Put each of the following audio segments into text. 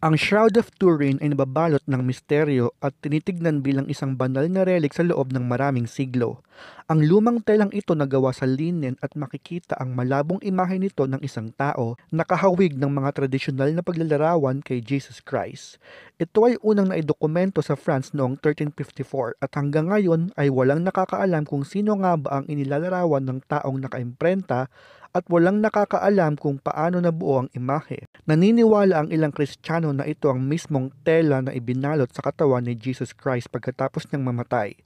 Ang Shroud of Turin ay nababalot ng misteryo at tinitignan bilang isang banal na relic sa loob ng maraming siglo. Ang lumang telang ito nagawa sa linen at makikita ang malabong imahe nito ng isang tao nakahawig ng mga tradisyonal na paglalarawan kay Jesus Christ. Ito ay unang naidokumento sa France noong 1354 at hanggang ngayon ay walang nakakaalam kung sino nga ba ang inilalarawan ng taong nakaimprenta at walang nakakaalam kung paano nabuo ang imahe. Naniniwala ang ilang Kristiyano na ito ang mismong tela na ibinalot sa katawan ni Jesus Christ pagkatapos niyang mamatay.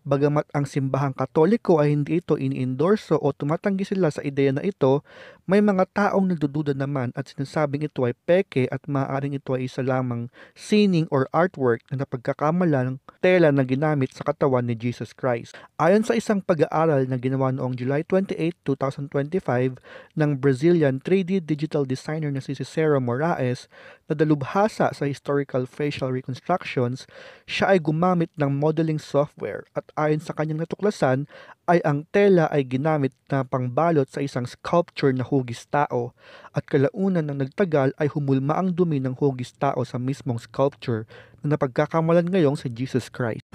Bagamat ang simbahang Katoliko ay hindi ito iniendorso o tumatanggi sila sa ideya na ito, may mga taong nagdududa naman at sinasabing ito ay peke at maaaring ito ay isa lamang sining or artwork na napagkakamalang tela na ginamit sa katawan ni Jesus Christ. Ayon sa isang pag-aaral na ginawa noong July 28, 2025 ng Brazilian 3D digital designer na si Cicero Moraes na dalubhasa sa historical facial reconstructions, siya ay gumamit ng modeling software at ayon sa kanyang natuklasan ay ang tela ay ginamit na pangbalot sa isang sculpture na hugis tao at kalaunan ng nagtagal ay humulma ang dumi ng hugis tao sa mismong sculpture na napagkakamalan ngayong si Jesus Christ.